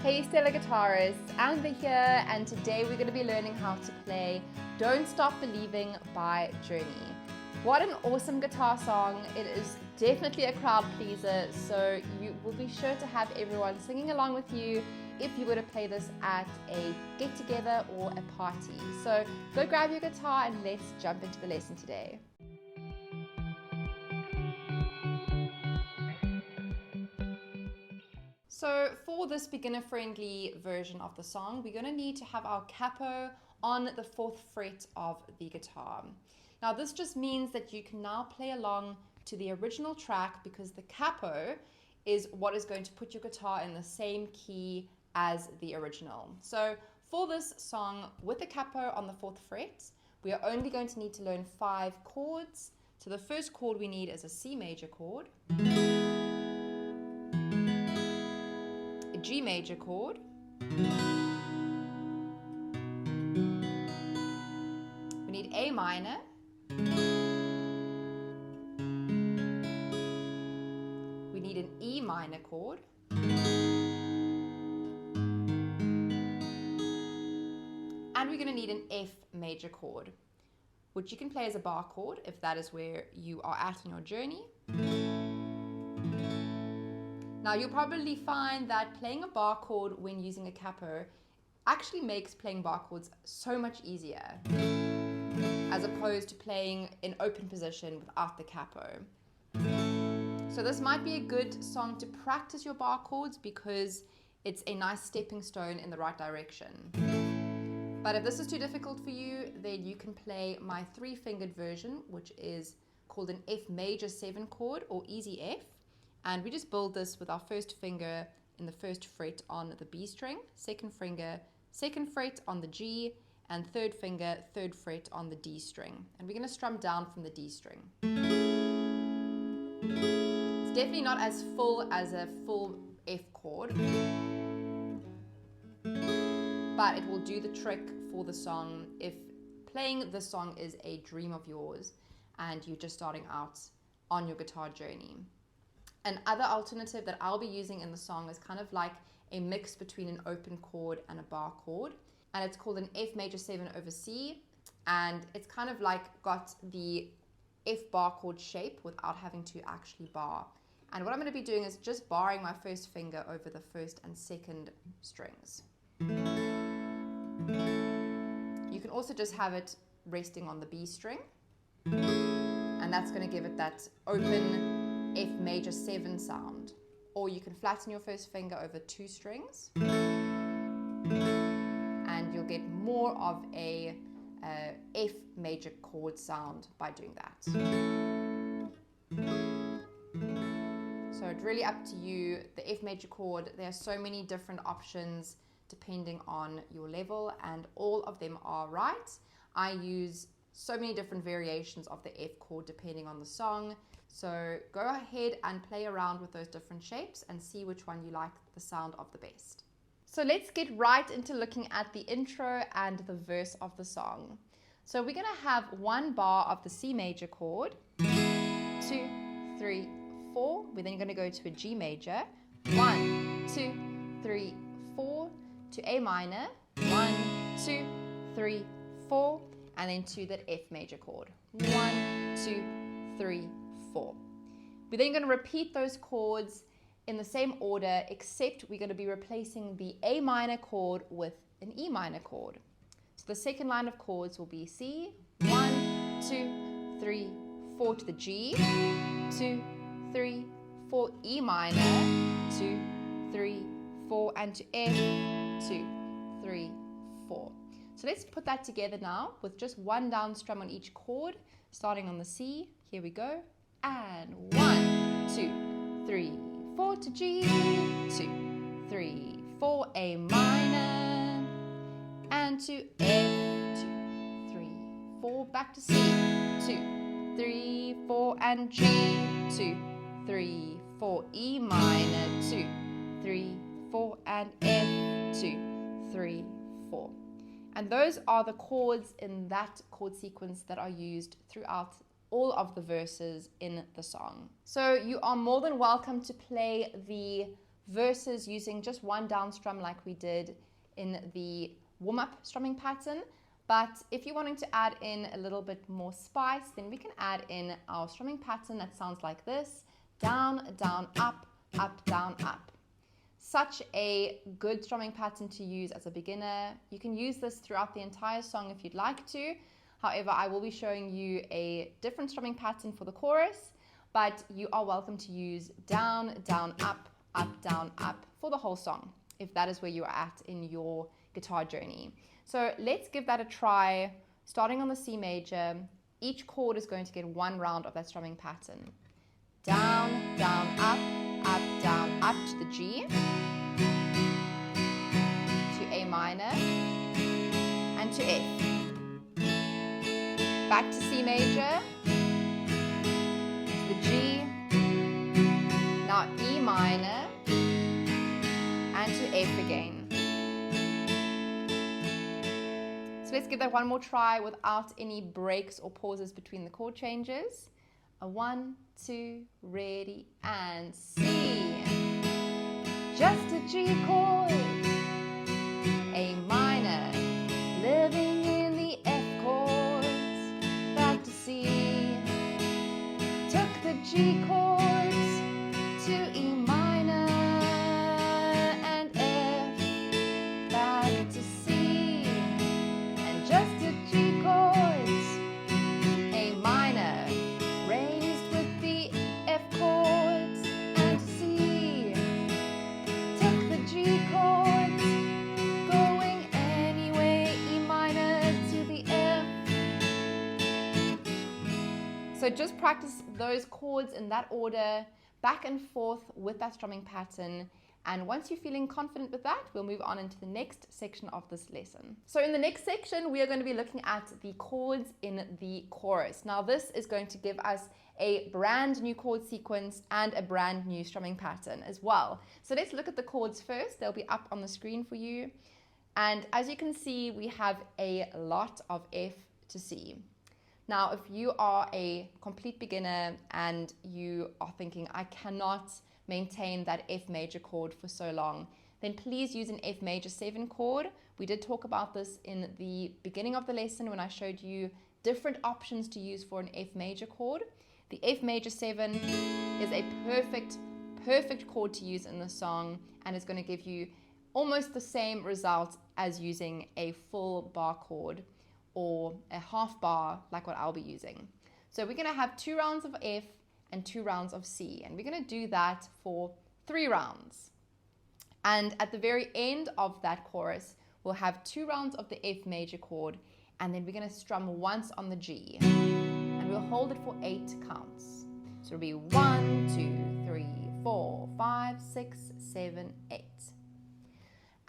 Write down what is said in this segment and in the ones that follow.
Hey Stellar Guitarists, Amber here, and today we're going to be learning how to play Don't Stop Believing by Journey. What an awesome guitar song. It is definitely a crowd pleaser, so you will be sure to have everyone singing along with you if you were to play this at a get-together or a party. So go grab your guitar and let's jump into the lesson today. So for this beginner-friendly version of the song, we're going to need to have our capo on the 4th fret of the guitar. Now this just means that you can now play along to the original track because the capo is what is going to put your guitar in the same key as the original. So for this song with the capo on the 4th fret, we are only going to need to learn 5 chords. So the first chord we need is a C major chord, a G major chord, we need A minor, we need an E minor chord, and we're going to need an F major chord, which you can play as a bar chord if that is where you are at in your journey. Now you'll probably find that playing a bar chord when using a capo actually makes playing bar chords so much easier as opposed to playing in open position without the capo. So this might be a good song to practice your bar chords because it's a nice stepping stone in the right direction. But if this is too difficult for you, then you can play my 3-fingered version, which is called an F major 7 chord or easy F. And we just build this with our first finger in the 1st fret on the B string, 2nd finger, 2nd fret on the G, and 3rd finger, 3rd fret on the D string. And we're going to strum down from the D string. It's definitely not as full as a full F chord, but it will do the trick for the song if playing the song is a dream of yours and you're just starting out on your guitar journey. Another alternative that I'll be using in the song is kind of like a mix between an open chord and a bar chord, and it's called an F major 7 over C, and it's kind of like got the F bar chord shape without having to actually bar. And what I'm going to be doing is just barring my 1st finger over the 1st and 2nd strings. You can also just have it resting on the B string, and that's going to give it that open F major 7 sound. Or you can flatten your 1st finger over 2 strings and you'll get more of a F major chord sound by doing that. So it's really up to you. The F major chord, there are so many different options depending on your level, and all of them are right. I use so many different variations of the F chord depending on the song. So go ahead and play around with those different shapes and see which one you like the sound of the best. So let's get right into looking at the intro and the verse of the song. So we're going to have 1 bar of the C major chord, 2, 3, 4. We're then going to go to a G major, 1, 2, 3, 4, to A minor, 1, 2, 3, 4, and then to that F major chord, 1, 2, 3, 4. We're then going to repeat those chords in the same order, except we're going to be replacing the A minor chord with an E minor chord. So the second line of chords will be C, 1, 2, 3, 4 to the G, 2, 3, 4, E minor, 2, 3, 4, and to F, 2, 3, 4. So let's put that together now with just 1 down strum on each chord, starting on the C. Here we go. And 1, 2, 3, 4 to G, 2, 3, 4, A minor, and to F, 2, 3, 4, back to C, 2, 3, 4, and G, 2, 3, 4, E minor, 2, 3, 4, and F, 2, 3, 4. And those are the chords in that chord sequence that are used throughout all of the verses in the song. So you are more than welcome to play the versus using just one down strum like we did in the warm-up strumming pattern. But if you're wanting to add in a little bit more spice, then we can add in our strumming pattern that sounds like this: down, down, up, up, down, up. Such a good strumming pattern to use as a beginner. You can use this throughout the entire song if you'd like to. However, I will be showing you a different strumming pattern for the chorus, but you are welcome to use down, down, up, up, down, up for the whole song, if that is where you are at in your guitar journey. So let's give that a try, starting on the C major. Each chord is going to get one round of that strumming pattern. Down, down, up, down, up to the G, to A minor, and to F. Back to C major, to the G, now E minor, and to F again. So let's give that one more try without any breaks or pauses between the chord changes. A 1, 2, ready, and C. Just a G chord, A minor, living in the F chords, back to C. Took the G chords to E minor and F, back to C, and just a G chords, A minor, raised with the F chords and to C. Took the G chords, going anyway, E minor to the F. So just practice those chords in that order, back and forth with that strumming pattern. And once you're feeling confident with that, we'll move on into the next section of this lesson. So in the next section, we are going to be looking at the chords in the chorus. Now this is going to give us a brand new chord sequence and a brand new strumming pattern as well. So let's look at the chords first. They'll be up on the screen for you. And as you can see, we have a lot of F to C. Now, if you are a complete beginner and you are thinking, I cannot maintain that F major chord for so long, then please use an F major 7 chord. We did talk about this in the beginning of the lesson when I showed you different options to use for an F major chord. The F major 7 is a perfect chord to use in the song, and is going to give you almost the same result as using a full bar chord or a half bar like what I'll be using. So we're going to have 2 rounds of F and 2 rounds of C, and we're going to do that for 3 rounds. And at the very end of that chorus, we'll have 2 rounds of the F major chord, and then we're going to strum once on the G, and we'll hold it for 8 counts. So it'll be 1, 2, 3, 4, 5, 6, 7, 8.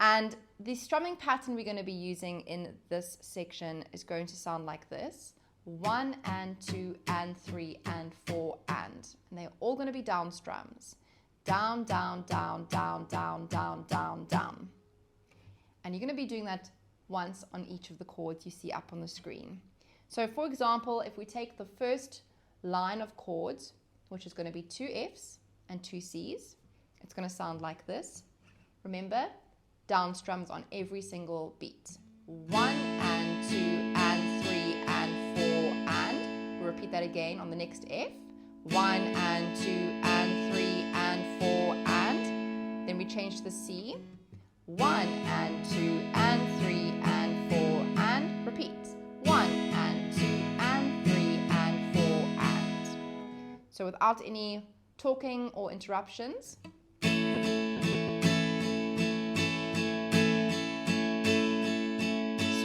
And the strumming pattern we're going to be using in this section is going to sound like this: 1 and 2 and 3 and 4 and they're all going to be down strums. Down, down, down, down, down, down, down, down. And you're going to be doing that once on each of the chords you see up on the screen. So for example, if we take the first line of chords, which is going to be 2 Fs and 2 Cs, it's going to sound like this. Remember, down strums on every single beat. 1 and 2 and 3 and 4 and. We'll repeat that again on the next F. 1 and 2 and 3 and 4 and. Then we change to the C. 1 and 2 and 3 and 4 and. Repeat. 1 and 2 and 3 and 4 and. So without any talking or interruptions.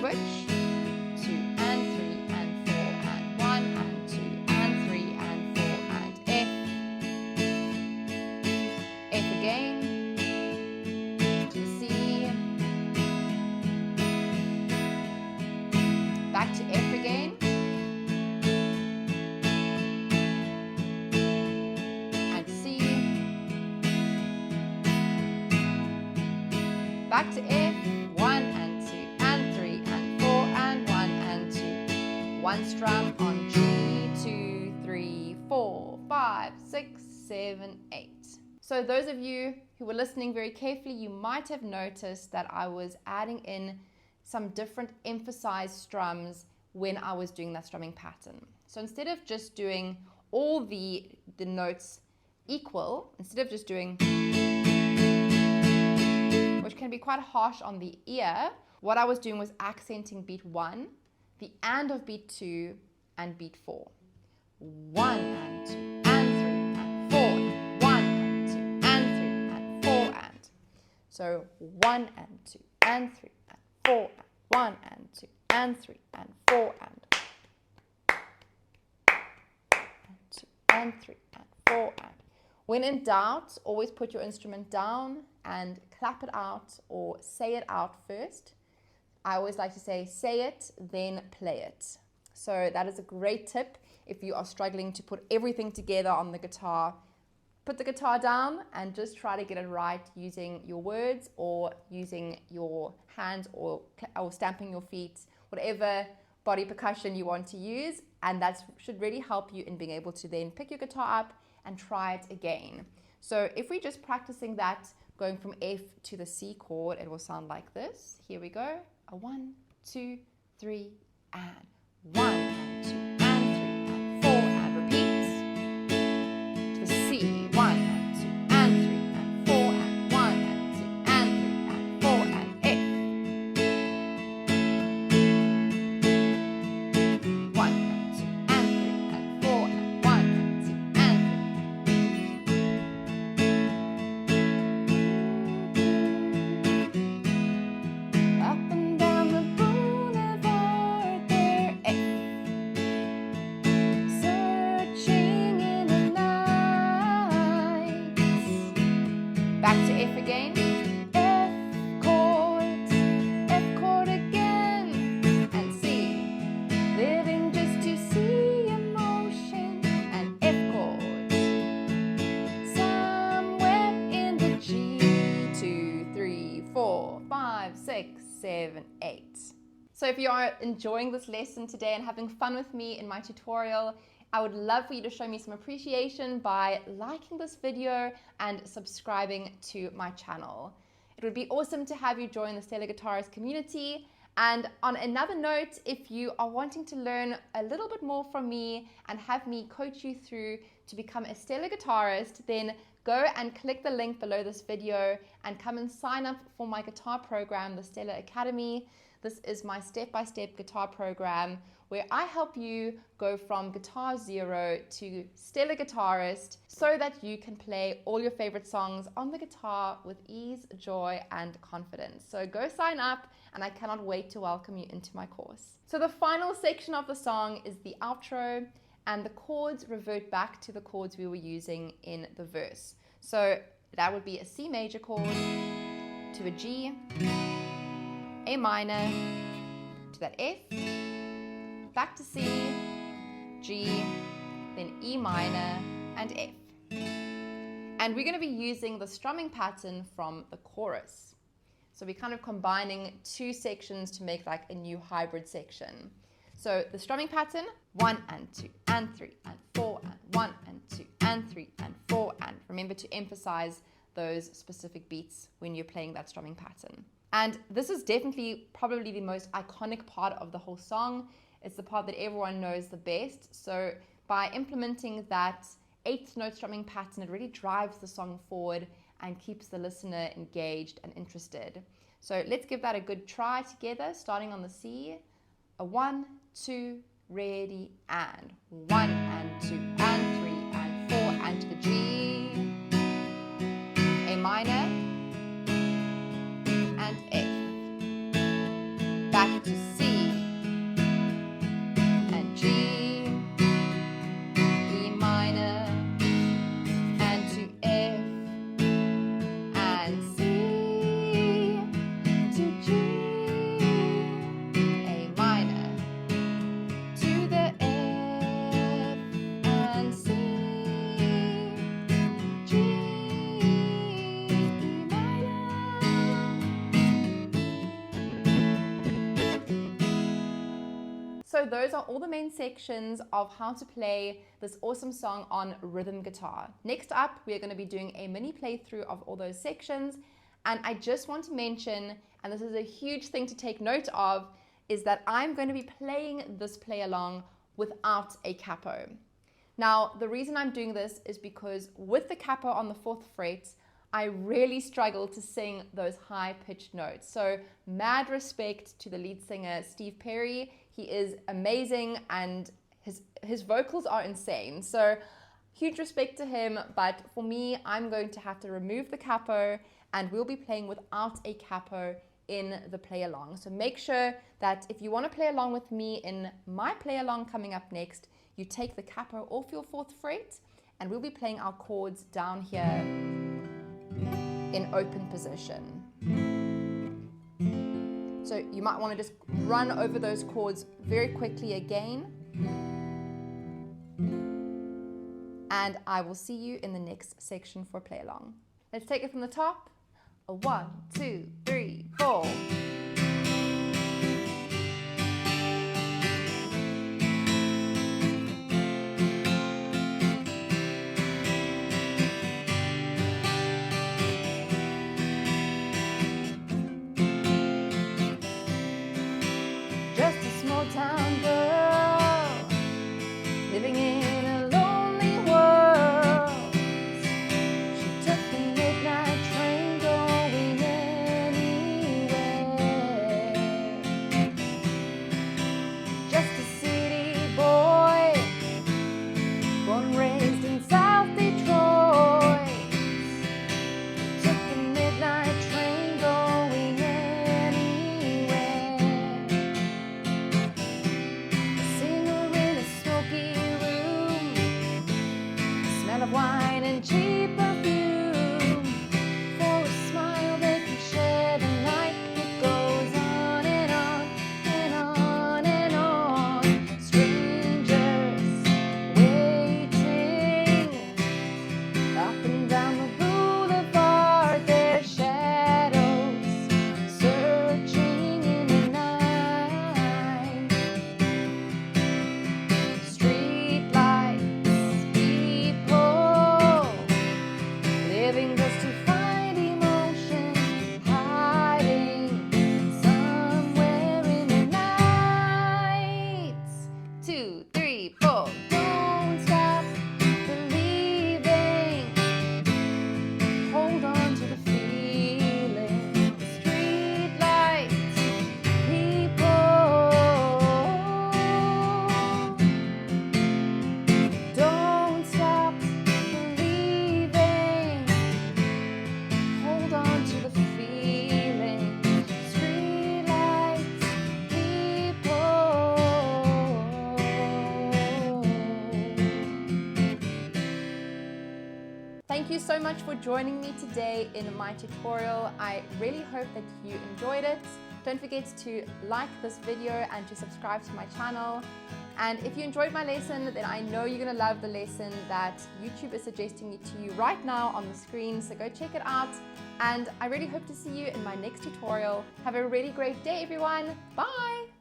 Switch. 2 and 3 and 4 and 1 and 2 and 3 and 4 and F. F again. To C. Back to F again. And C. Back to F. 1 and 2 and 3 and 4 and 1 and 2. One strum on G, 2, 3, 4, 5, 6, 7, 8. So those of you who were listening very carefully, you might have noticed that I was adding in some different emphasized strums when I was doing that strumming pattern. So instead of just doing all the notes equal, instead of just doing, which can be quite harsh on the ear, what I was doing was accenting beat 1, the and of beat 2, and beat 4. 1 and 2 and 3 and 4, 1 and 2 and 3 and 4 and. So 1 and 2 and 3 and 4 and 1 and 2 and 3 and 4 and 2 and 3 and 4 and. When in doubt, always put your instrument down and clap it out or say it out first. I always like to say it, then play it. So that is a great tip if you are struggling to put everything together on the guitar. Put the guitar down and just try to get it right using your words or using your hands or stamping your feet, whatever body percussion you want to use. And that should really help you in being able to then pick your guitar up and try it again. So if we're just practicing that, going from F to the C chord, it will sound like this. Here we go. A 1, 2, 3, and 1 and 2 and 3 and 4 and repeat. To the C, 1 and 2 and 3 and 4 and 1 and 2 and 3 and 4 and F. 1 and 2 and 3 and 4 and 1 and 2 and 3. Up and down the boulevard there, F. Searching in the night. Back to F again. F chord again, and C. Living just to see emotion, and F chord. Somewhere in the G, 2, 3, 4, 5, 6, 7, 8. So if you are enjoying this lesson today and having fun with me in my tutorial, I would love for you to show me some appreciation by liking this video and subscribing to my channel. It would be awesome to have you join the Stellar Guitarist community. And on another note, if you are wanting to learn a little bit more from me and have me coach you through to become a Stellar Guitarist, then go and click the link below this video and come and sign up for my guitar program, the Stellar Academy. This is my step-by-step guitar program where I help you go from guitar zero to Stellar Guitarist so that you can play all your favorite songs on the guitar with ease, joy, and confidence. So go sign up, and I cannot wait to welcome you into my course. So the final section of the song is the outro, and the chords revert back to the chords we were using in the verse. So that would be a C major chord to a G, A minor to that F, back to C, G, then E minor and F. And we're going to be using the strumming pattern from the chorus. So we're kind of combining two sections to make like a new hybrid section. So the strumming pattern, 1 and 2 and 3 and 4 and 1 and 2 and 3 and 4 and. Remember to emphasize those specific beats when you're playing that strumming pattern. And this is definitely probably the most iconic part of the whole song. It's the part that everyone knows the best. So by implementing that 8th note strumming pattern, it really drives the song forward and keeps the listener engaged and interested. So let's give that a good try together, starting on the C. A 1, 2, ready, and 1 and 2 and 3 and 4 and to the G, A minor and F, back to C and G, E minor and to F and C to G, A minor to the F and C, G, E So those are all the main sections of how to play this awesome song on rhythm guitar. Next up, we are going to be doing a mini playthrough of all those sections. And I just want to mention, and this is a huge thing to take note of, is that I'm going to be playing this play along without a capo. Now, the reason I'm doing this is because with the capo on the 4th fret, I really struggle to sing those high-pitched notes. So mad respect to the lead singer, Steve Perry. He is amazing and his vocals are insane. So huge respect to him, but for me, I'm going to have to remove the capo and we'll be playing without a capo in the play along. So make sure that if you want to play along with me in my play along coming up next, you take the capo off your 4th fret and we'll be playing our chords down here in open position. So you might want to just run over those chords very quickly again. And I will see you in the next section for play along. Let's take it from the top. 1, 2, 3, 4. Just a small town girl living in a lonely world. She took the midnight train going anywhere. Just a city boy, born and raised in South Detroit. Took the midnight train going anywhere. A singer in a smoky room, smell of wine and cheap perfume. For a smile they can share the night. It goes on and on and on and on. Strangers waiting up and down the boulevard, their shadows searching in the night. Street lights, people living just to find emotion, hiding somewhere in the night. 2, 3, 4. Don't stop believing. Hold on to the feeling. Street lights, people. Don't stop believing. Hold on to the feeling. Street lights, people. Thank you so much for joining me today in my tutorial. I really hope that you enjoyed it. Don't forget to like this video and to subscribe to my channel. And if you enjoyed my lesson, then I know you're going to love the lesson that YouTube is suggesting to you right now on the screen. So go check it out. And I really hope to see you in my next tutorial. Have a really great day, everyone. Bye.